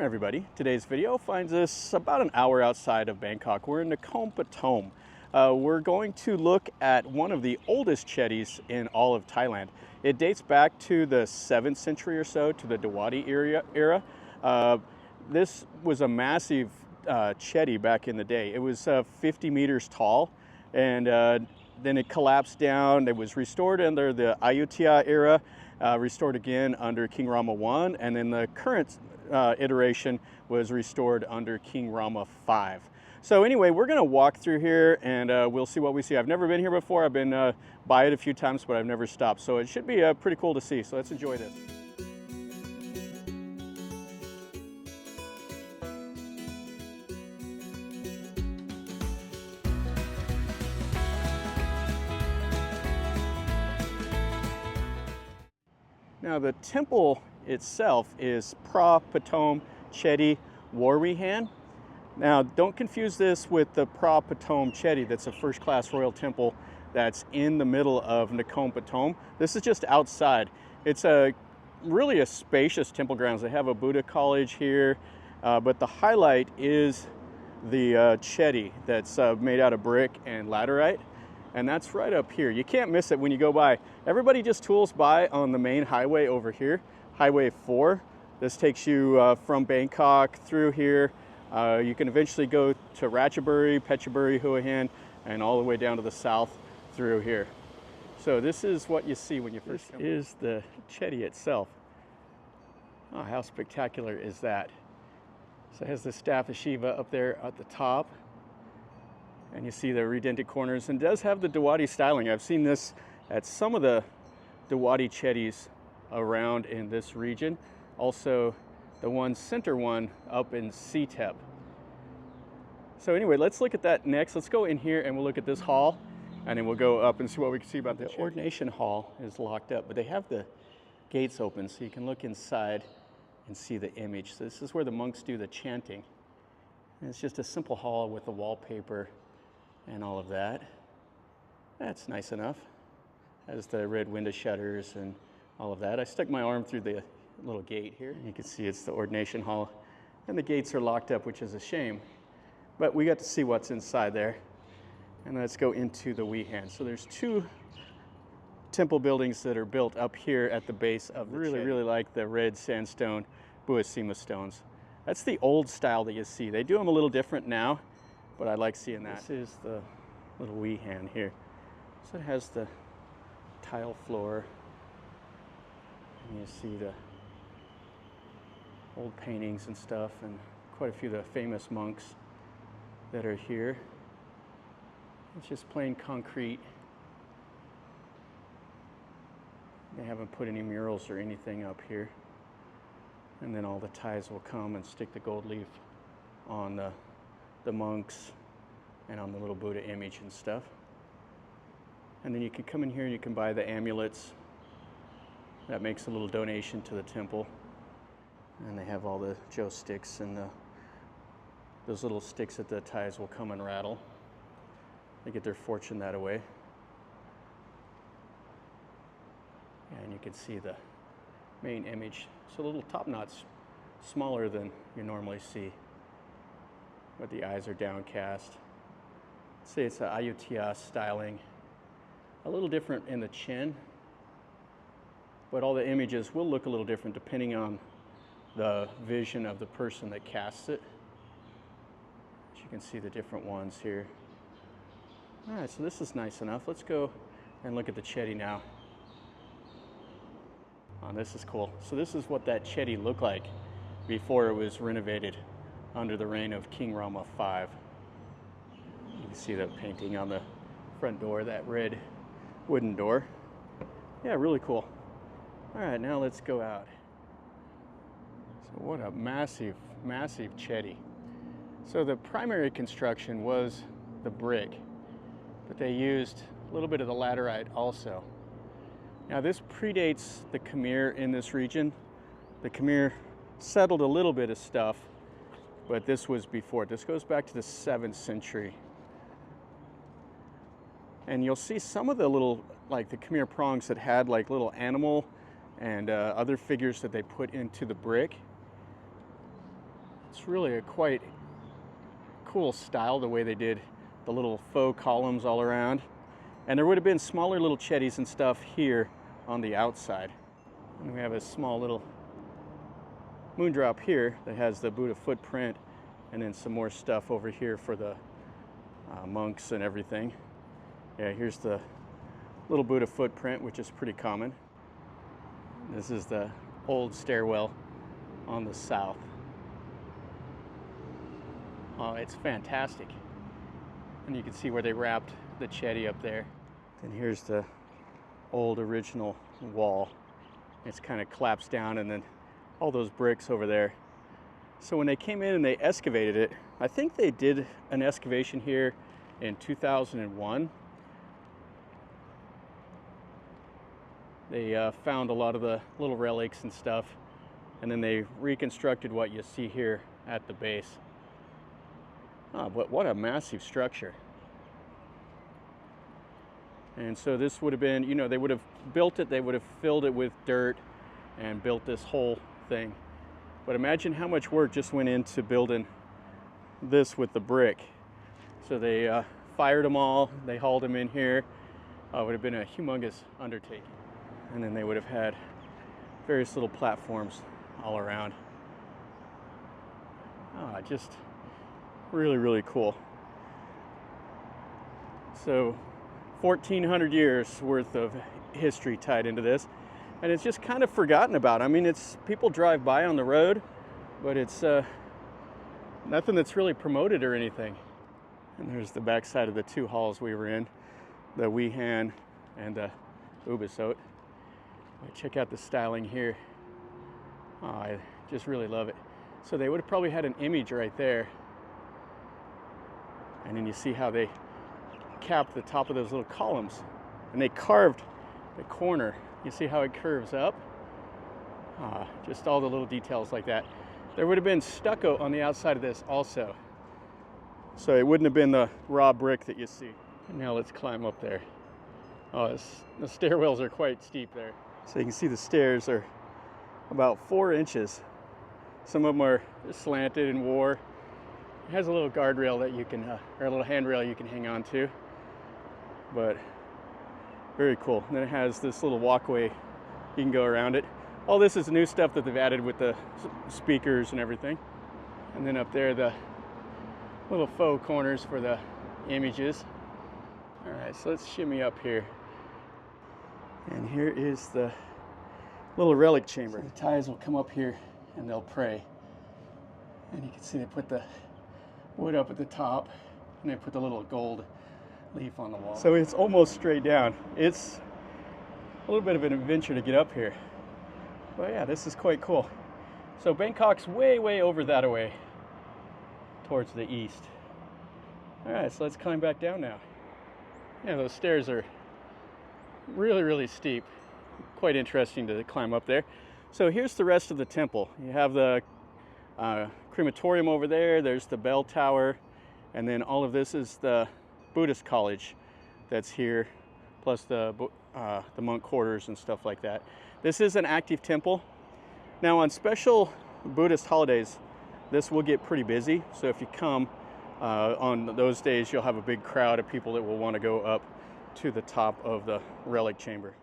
everybody. Today's video finds us about an hour outside of Bangkok. We're in Nakhon Pathom. We're going to look at one of the oldest chedis in all of Thailand. It dates back to the 7th century or so, to the Dvaravati era. This was a massive chedi back in the day. It was 50 meters tall, and then it collapsed down. It was restored under the Ayutthaya era, restored again under King Rama I, and then the current iteration was restored under King Rama V. So anyway, we're going to walk through here and we'll see what we see. I've never been here before. I've been by it a few times, but I've never stopped. So it should be pretty cool to see. So let's enjoy this. Now the temple itself is Phra Prathon Chedi, Viharn. Now don't confuse this with the Phra Prathom Chedi. That's a first-class royal temple that's in the middle of Nakhon Pathom. This is just outside. It's really a spacious temple grounds. They have a Buddha college here, but the highlight is the chedi that's made out of brick and laterite. And that's right up here. You can't miss it when you go by. Everybody just tools by on the main highway over here, Highway 4. This takes you from Bangkok through here. You can eventually go to Ratchaburi, Phetchaburi, Hua Hin, and all the way down to the south through here. So this is what you see when you first come. This is the chedi itself. Oh, how spectacular is that? So it has the staff of Shiva up there at the top. And you see the redented corners, and does have the Dvaravati styling. I've seen this at some of the Dvaravati chedis around in this region. Also, the center one up in Sitep. So anyway, let's look at that next. Let's go in here and we'll look at this hall, and then we'll go up and see what we can see about the ordination hall. Is locked up, but they have the gates open so you can look inside and see the image. So this is where the monks do the chanting. And it's just a simple hall with the wallpaper and all of that. That's nice enough. Has the red window shutters and all of that. I stuck my arm through the little gate here. You can see it's the ordination hall, and the gates are locked up, which is a shame. But we got to see what's inside there. And let's go into the Viharn. So there's two temple buildings that are built up here at the base of the chedi. Really like the red sandstone Buasima stones. That's the old style that you see. They do them a little different now, but I like seeing that. This is the little Viharn here. So it has the tile floor, and you see the old paintings and stuff, and quite a few of the famous monks that are here. It's just plain concrete. They haven't put any murals or anything up here. And then all the Thais will come and stick the gold leaf on the monks and on the little Buddha image and stuff. And then you can come in here and you can buy the amulets. That makes a little donation to the temple. And they have all the joe sticks and those little sticks that the Thais will come and rattle. They get their fortune that way. And you can see the main image. So the little top knot's smaller than you normally see, but the eyes are downcast. Say it's an Ayutthaya styling. A little different in the chin, but all the images will look a little different depending on the vision of the person that casts it. As you can see the different ones here. All right, so this is nice enough. Let's go and look at the chedi now. Oh, this is cool. So this is what that chedi looked like before it was renovated under the reign of King Rama V. You can see the painting on the front door, that red wooden door. Yeah, really cool. All right, now let's go out. So what a massive, massive chedi. So the primary construction was the brick, but they used a little bit of the laterite also. Now this predates the Khmer in this region. The Khmer settled a little bit of stuff, but this was before. This goes back to the 7th century. And you'll see some of the little, like the Khmer prongs that had like little animal and other figures that they put into the brick. It's really a quite cool style, the way they did the little faux columns all around. And there would have been smaller little Chedis and stuff here on the outside. And we have a small little moondrop here that has the Buddha footprint, and then some more stuff over here for the monks and everything. Yeah, here's the little Buddha footprint, which is pretty common. This is the old stairwell on the south. Oh, it's fantastic. And you can see where they wrapped the Chedi up there. And here's the old original wall. It's kind of collapsed down, and then all those bricks over there. So when they came in and they excavated it, I think they did an excavation here in 2001. They found a lot of the little relics and stuff, and then they reconstructed what you see here at the base. Oh, but what a massive structure. And so this would have been, you know, they would have built it, they would have filled it with dirt and built this whole thing. But imagine how much work just went into building this with the brick. So they fired them all, they hauled them in here. It would have been a humongous undertaking. And then they would have had various little platforms all around. Just really, really cool. So 1,400 years worth of history tied into this, and it's just kind of forgotten about. I mean, it's people drive by on the road, but it's nothing that's really promoted or anything. And there's the back side of the two halls we were in, the Viharn and the Ubisot. Check out the styling here. Oh, I just really love it. So they would have probably had an image right there, and then you see how they capped the top of those little columns, and they carved the corner. You see how it curves up? Just all the little details like that. There would have been stucco on the outside of this also, so it wouldn't have been the raw brick that you see. And now let's climb up there. The stairwells are quite steep there. So you can see the stairs are about 4 inches. Some of them are slanted and wore. It has a little guardrail that you can, or a little handrail you can hang on to. But very cool. And then it has this little walkway. You can go around it. All this is new stuff that they've added with the speakers and everything. And then up there, the little faux corners for the images. All right, so let's shimmy up here. And here is the little relic chamber. So the Thais will come up here and they'll pray. And you can see they put the wood up at the top, and they put the little gold leaf on the wall. So it's almost straight down. It's a little bit of an adventure to get up here. But yeah, this is quite cool. So Bangkok's way, way over that way, towards the east. All right, so let's climb back down now. Yeah, those stairs are really, really steep. Quite interesting to climb up there. So here's the rest of the temple. You have the crematorium over there. There's the bell tower, and then all of this is the Buddhist college that's here, plus the monk quarters and stuff like that. This is an active temple. Now on special Buddhist holidays, this will get pretty busy. So if you come on those days, you'll have a big crowd of people that will want to go up to the top of the relic chamber.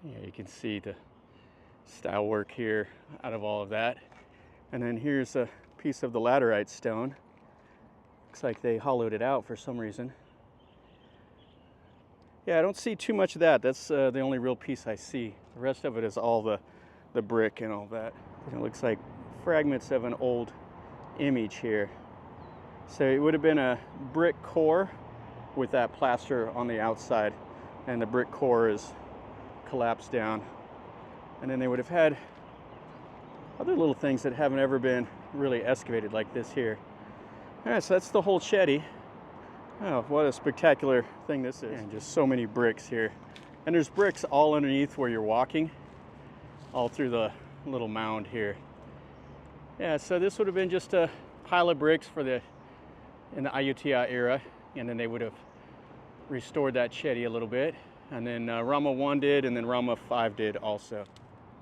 Yeah, you can see the style work here out of all of that. And then here's a piece of the laterite stone. Looks like they hollowed it out for some reason. Yeah, I don't see too much of that. That's the only real piece I see. The rest of it is all the brick and all that. And it looks like fragments of an old image here. So it would have been a brick core with that plaster on the outside, and the brick core is collapsed down. And then they would have had other little things that haven't ever been really excavated, like this here. All right, so that's the whole Chedi. Oh, what a spectacular thing this is. And just so many bricks here. And there's bricks all underneath where you're walking, all through the little mound here. Yeah, so this would have been just a pile of bricks in the Ayutthaya era, and then they would have restored that Chedi a little bit. And then Rama 1 did, and then Rama 5 did also.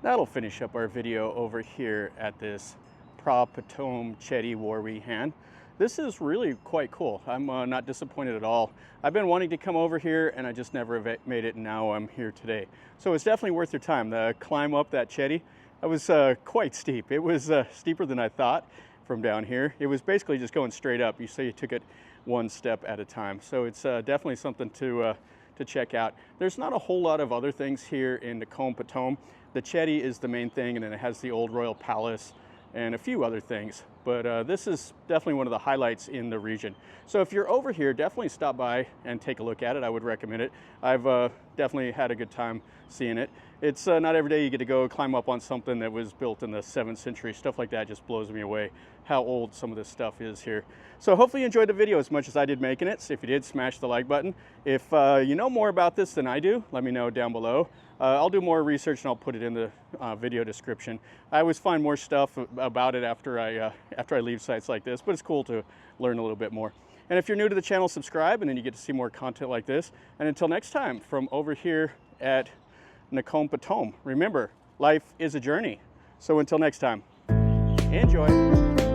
That'll finish up our video over here at this Phra Prathon Chedi Viharn. This is really quite cool. I'm not disappointed at all. I've been wanting to come over here and I just never made it, and now I'm here today. So it's definitely worth your time. The climb up that Chedi, that was quite steep. It was steeper than I thought from down here. It was basically just going straight up. You say you took it one step at a time. So it's definitely something to check out. There's not a whole lot of other things here in Nakhon Pathom. The Chedi is the main thing, and then it has the old royal palace and a few other things. But this is definitely one of the highlights in the region. So if you're over here, definitely stop by and take a look at it. I would recommend it. I've definitely had a good time seeing it. It's not every day you get to go climb up on something that was built in the 7th century. Stuff like that just blows me away, how old some of this stuff is here. So hopefully you enjoyed the video as much as I did making it. So if you did, smash the like button. If you know more about this than I do, let me know down below. I'll do more research and I'll put it in the video description. I always find more stuff about it after I leave sites like this, but it's cool to learn a little bit more. And if you're new to the channel, subscribe, and then you get to see more content like this. And until next time, from over here at Nakhon Pathom, remember, life is a journey. So until next time, enjoy.